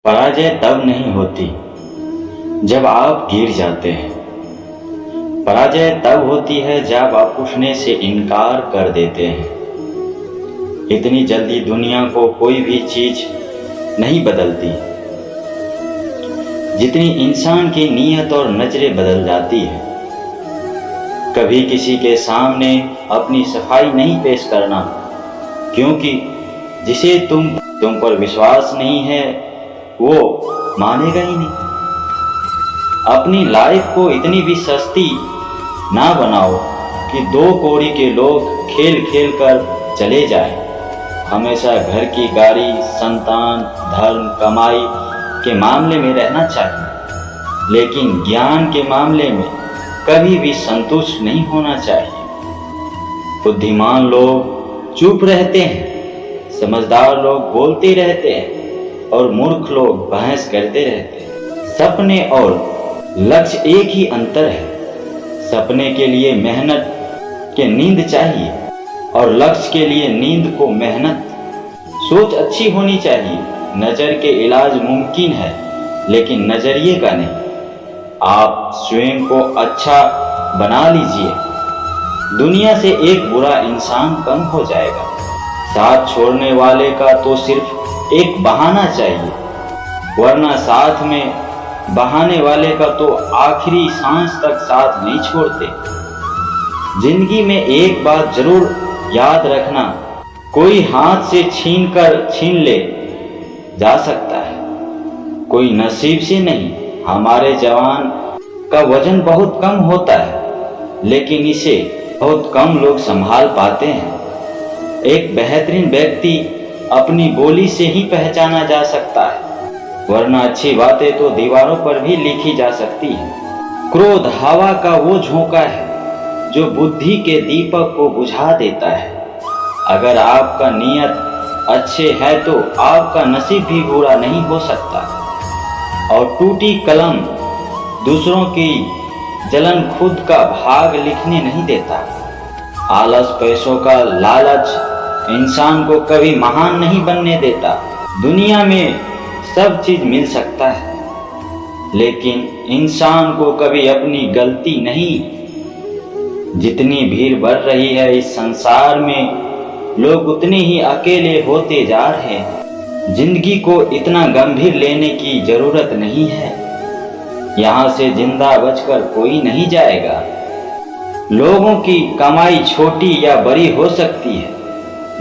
पराजय तब नहीं होती जब आप गिर जाते हैं। पराजय तब होती है जब आप उठने से इनकार कर देते हैं। इतनी जल्दी दुनिया को कोई भी चीज नहीं बदलती जितनी इंसान की नीयत और नजरें बदल जाती है। कभी किसी के सामने अपनी सफाई नहीं पेश करना, क्योंकि जिसे तुम पर विश्वास नहीं है वो मानेगा ही नहीं। अपनी लाइफ को इतनी भी सस्ती ना बनाओ कि दो कौड़ी के लोग खेल खेल कर चले जाएं। हमेशा घर की गाड़ी, संतान, धर्म, कमाई के मामले में रहना चाहिए, लेकिन ज्ञान के मामले में कभी भी संतुष्ट नहीं होना चाहिए। बुद्धिमान लोग चुप रहते हैं, समझदार लोग बोलते रहते हैं और मूर्ख लोग बहस करते रहते हैं। सपने और लक्ष्य एक ही अंतर है। सपने के लिए मेहनत के नींद चाहिए और लक्ष्य के लिए नींद को मेहनत। सोच अच्छी होनी चाहिए। नजर के इलाज मुमकिन है, लेकिन नजरिए का नहीं। आप स्वयं को अच्छा बना लीजिए, दुनिया से एक बुरा इंसान कम हो जाएगा। साथ छोड़ने वाले का तो सिर्फ एक बहाना चाहिए, वरना साथ में बहाने वाले का तो आखिरी सांस तक साथ नहीं छोड़ते। जिंदगी में एक बात जरूर याद रखना, कोई हाथ से छीन ले जा सकता है, कोई नसीब से नहीं। हमारे जवान का वजन बहुत कम होता है, लेकिन इसे बहुत कम लोग संभाल पाते हैं। एक बेहतरीन व्यक्ति अपनी बोली से ही पहचाना जा सकता है, वरना अच्छी बातें तो दीवारों पर भी लिखी जा सकती है। क्रोध हवा का वो झोंका है जो बुद्धि के दीपक को बुझा देता है। अगर आपका नियत अच्छे है तो आपका नसीब भी बुरा नहीं हो सकता। और टूटी कलम दूसरों की जलन खुद का भाग लिखने नहीं देता। आलस, पैसों का लालच इंसान को कभी महान नहीं बनने देता। दुनिया में सब चीज मिल सकता है, लेकिन इंसान को कभी अपनी गलती नहीं। जितनी भीड़ बढ़ रही है इस संसार में, लोग उतने ही अकेले होते जा रहे हैं। जिंदगी को इतना गंभीर लेने की जरूरत नहीं है। यहाँ से जिंदा बचकर कोई नहीं जाएगा। लोगों की कमाई छोटी या बड़ी हो सकती है,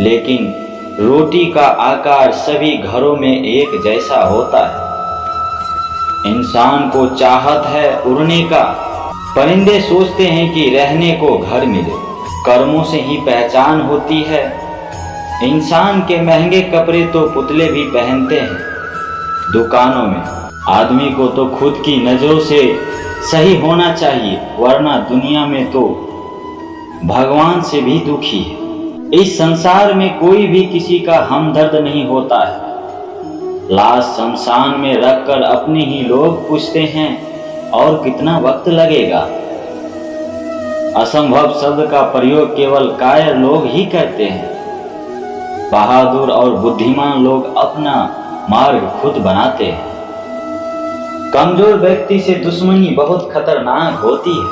लेकिन रोटी का आकार सभी घरों में एक जैसा होता है। इंसान को चाहत है उड़ने का। परिंदे सोचते हैं कि रहने को घर मिले। कर्मों से ही पहचान होती है। इंसान के महंगे कपड़े तो पुतले भी पहनते हैं दुकानों में। आदमी को तो खुद की नजरों से सही होना चाहिए, वरना दुनिया में तो भगवान से भी दुखी है। इस संसार में कोई भी किसी का हमदर्द नहीं होता है। लाश शमशान में रखकर अपने ही लोग पूछते हैं और कितना वक्त लगेगा। असंभव शब्द का प्रयोग केवल कायर लोग ही करते हैं। बहादुर और बुद्धिमान लोग अपना मार्ग खुद बनाते हैं। कमजोर व्यक्ति से दुश्मनी बहुत खतरनाक होती है,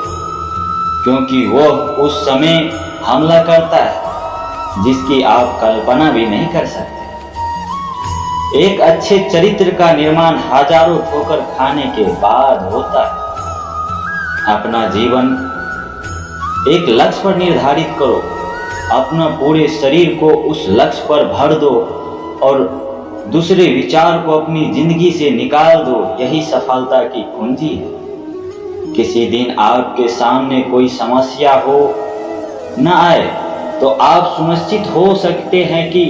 क्योंकि वह उस समय हमला करता है जिसकी आप कल्पना भी नहीं कर सकते। एक अच्छे चरित्र का निर्माण हजारों ठोकर खाने के बाद होता है। अपना जीवन एक लक्ष्य पर निर्धारित करो। अपना पूरे शरीर को उस लक्ष्य पर भर दो और दूसरे विचार को अपनी जिंदगी से निकाल दो। यही सफलता की कुंजी है। किसी दिन आपके सामने कोई समस्या हो न आए तो आप सुनिश्चित हो सकते हैं कि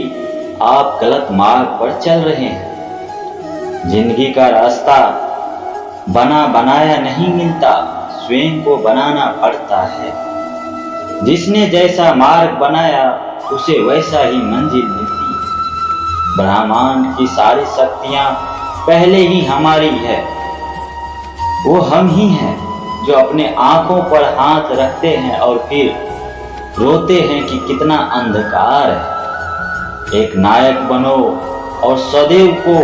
आप गलत मार्ग पर चल रहे हैं। जिंदगी का रास्ता बना बनाया नहीं मिलता, स्वयं को बनाना पड़ता है। जिसने जैसा मार्ग बनाया उसे वैसा ही मंजिल मिलती है। ब्रह्मांड की सारी शक्तियां पहले ही हमारी है। वो हम ही हैं जो अपने आंखों पर हाथ रखते हैं और फिर रोते हैं कि कितना अंधकार है। एक नायक बनो और सदैव को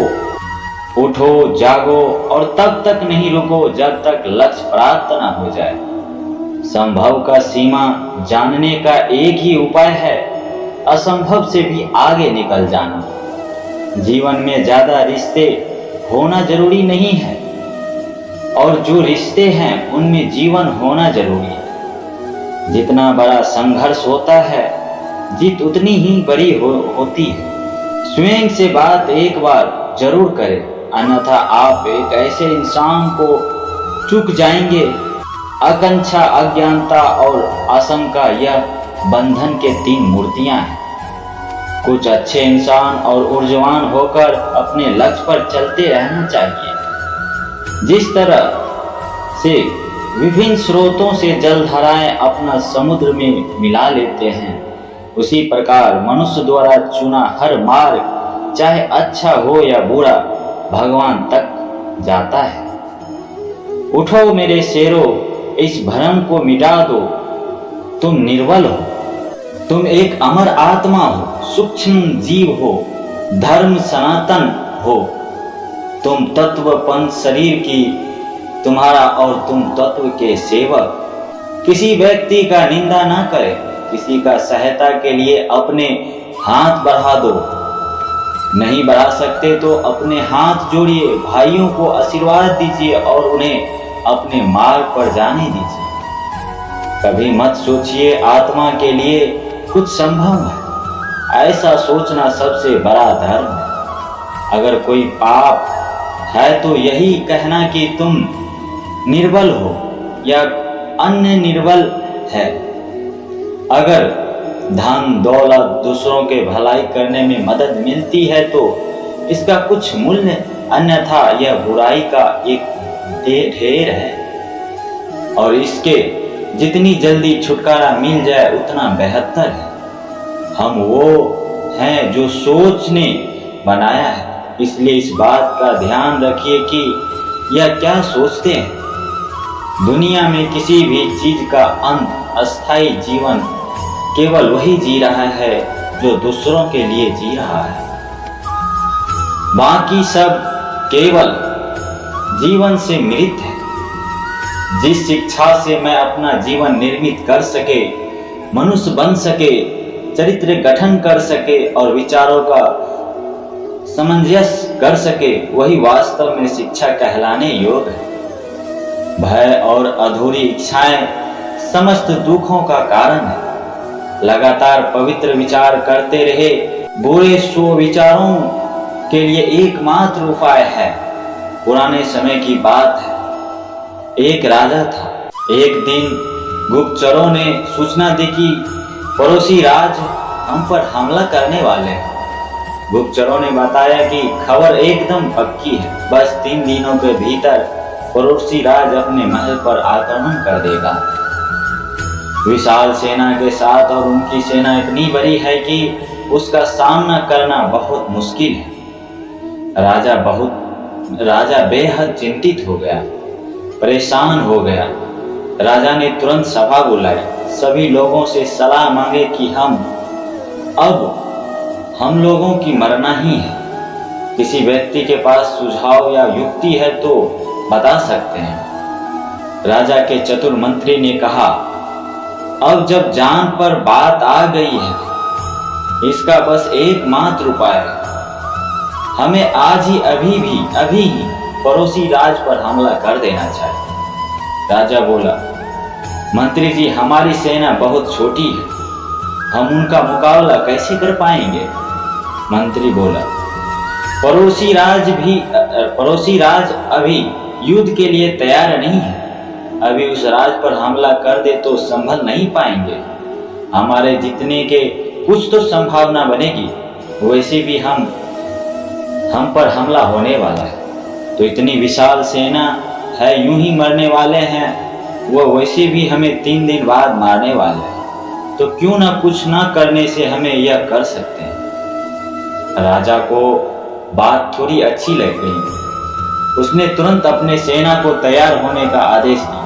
उठो, जागो और तब तक नहीं रुको जब तक लक्ष्य प्राप्त न हो जाए। संभव का सीमा जानने का एक ही उपाय है, असंभव से भी आगे निकल जाना। जीवन में ज्यादा रिश्ते होना जरूरी नहीं है, और जो रिश्ते हैं उनमें जीवन होना जरूरी है। जितना बड़ा संघर्ष होता है, जीत उतनी ही बड़ी होती है। स्वयं से बात एक बार जरूर करें, अन्यथा आप एक ऐसे इंसान को चूक जाएंगे। आकांक्षा, अज्ञानता और आशंका यह बंधन के 3 मूर्तियां हैं। कुछ अच्छे इंसान और ऊर्जावान होकर अपने लक्ष्य पर चलते रहना चाहिए। जिस तरह से विभिन्न स्रोतों से जलधाराएं अपना समुद्र में मिला लेते हैं, उसी प्रकार मनुष्य द्वारा चुना हर मार्ग, चाहे अच्छा हो या बुरा, भगवान तक जाता है। उठो मेरे शेरों, इस भ्रम को मिटा दो। तुम निर्बल हो, तुम एक अमर आत्मा हो, सूक्ष्म जीव हो, धर्म सनातन हो। तुम तत्वपंथ शरीर की, तुम्हारा और तुम तत्व के सेवक। किसी व्यक्ति का निंदा ना करें, किसी का सहायता के लिए अपने हाथ बढ़ा दो। नहीं बढ़ा सकते तो अपने हाथ जोड़िए, भाइयों को आशीर्वाद दीजिए और उन्हें अपने मार्ग पर जाने दीजिए। कभी मत सोचिए आत्मा के लिए कुछ संभव है, ऐसा सोचना सबसे बड़ा धर्म है। अगर कोई पाप है तो यही कहना कि तुम निर्बल हो या अन्य निर्बल है। अगर धन दौलत, दूसरों के भलाई करने में मदद मिलती है तो इसका कुछ मूल्य, अन्यथा यह बुराई का एक ढेर है, और इसके जितनी जल्दी छुटकारा मिल जाए उतना बेहतर है। हम वो हैं जो सोच ने बनाया है, इसलिए इस बात का ध्यान रखिए कि यह क्या सोचते हैं। दुनिया में किसी भी चीज का अंत, अस्थायी जीवन केवल वही जी रहा है जो दूसरों के लिए जी रहा है। बाकी सब केवल जीवन से मृत है। जिस शिक्षा से मैं अपना जीवन निर्मित कर सके, मनुष्य बन सके, चरित्र गठन कर सके और विचारों का सामंजस्य कर सके, वही वास्तव में शिक्षा कहलाने योग्य है। भय और अधूरी इच्छाएं समस्त दुखों का कारण है। लगातार पवित्र विचार करते रहे, बुरे सुविचारों के लिए एकमात्र उपाय है। पुराने समय की बात है, एक राजा था। एक दिन गुप्तचरों ने सूचना दी कि पड़ोसी राज हम पर हमला करने वाले हैं। गुप्तचरों ने बताया कि खबर एकदम पक्की है, बस 3 दिनों के भीतर पड़ोसी राज अपने महल पर आक्रमण कर देगा। विशाल सेना के साथ, और उनकी सेना इतनी बड़ी है कि उसका सामना करना बहुत मुश्किल है। राजा बेहद चिंतित हो गया, परेशान हो गया। राजा ने तुरंत सभा बुलाई, सभी लोगों से सलाह मांगे कि हम लोगों की मरना ही है। किसी व्यक्ति के पास सुझाव या युक्ति है तो बता सकते हैं। राजा के चतुर मंत्री ने कहा, अब जब जान पर बात आ गई है, इसका बस एकमात्र उपाय है। हमें आज ही, अभी ही पड़ोसी राज पर हमला कर देना चाहिए। राजा बोला, मंत्री जी, हमारी सेना बहुत छोटी है, हम उनका मुकाबला कैसे कर पाएंगे? मंत्री बोला, पड़ोसी राज अभी युद्ध के लिए तैयार नहीं है। अभी उस राज पर हमला कर दे तो संभल नहीं पाएंगे। हमारे जीतने के कुछ तो संभावना बनेगी, वैसे भी हम पर हमला होने वाला है। तो इतनी विशाल सेना है, यूं ही मरने वाले हैं, वो वैसे भी हमें 3 दिन बाद मारने वाले हैं, तो क्यों ना कुछ ना करने से हमें यह कर सकते हैं। राजा को बात थोड़ी अच्छी लग गई। उसने तुरंत अपने सेना को तैयार होने का आदेश दिया,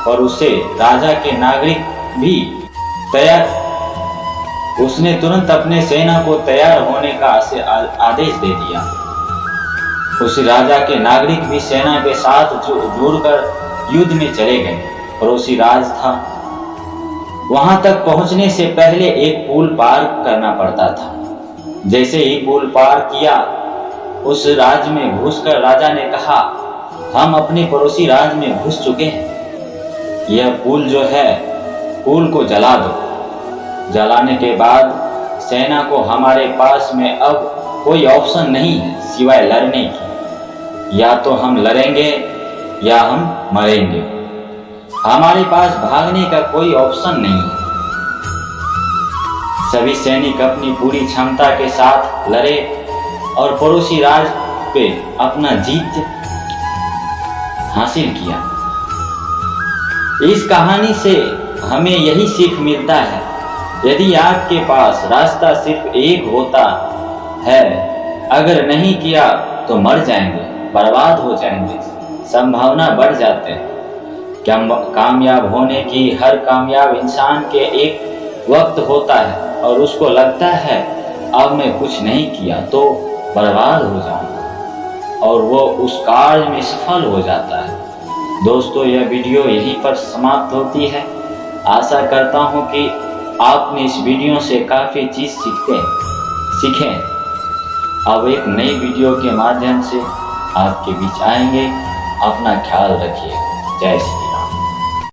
और उसे राजा के नागरिक भी उसने तुरंत अपने सेना को तैयार होने का आदेश दे दिया। उस राजा के नागरिक भी सेना के साथ जुड़कर युद्ध में चले गए। पड़ोसी राज था, वहां तक पहुंचने से पहले एक पुल पार करना पड़ता था। जैसे ही पुल पार किया, उस राज्य में घुसकर राजा ने कहा, हम अपने पड़ोसी राज्य में घुस चुके हैं, यह पुल जो है, पुल को जला दो। जलाने के बाद सेना को हमारे पास में अब कोई ऑप्शन नहीं है सिवाय लड़ने की। या तो हम लड़ेंगे या हम मरेंगे, हमारे पास भागने का कोई ऑप्शन नहीं है। सभी सैनिक अपनी पूरी क्षमता के साथ लड़े और पड़ोसी राज पे अपना जीत हासिल किया। इस कहानी से हमें यही सीख मिलता है, यदि आपके पास रास्ता सिर्फ एक होता है, अगर नहीं किया तो मर जाएंगे, बर्बाद हो जाएंगे, संभावना बढ़ जाते हैं। कामयाब होने की हर कामयाब इंसान के एक वक्त होता है और उसको लगता है अब मैं कुछ नहीं किया तो बर्बाद हो जाऊंगा, और वो उस कार्य में सफल हो जाता है। दोस्तों, यह वीडियो यहीं पर समाप्त होती है। आशा करता हूँ कि आपने इस वीडियो से काफ़ी चीज़ सीखें। अब एक नई वीडियो के माध्यम से आपके बीच आएंगे। अपना ख्याल रखिए। जय श्री राम।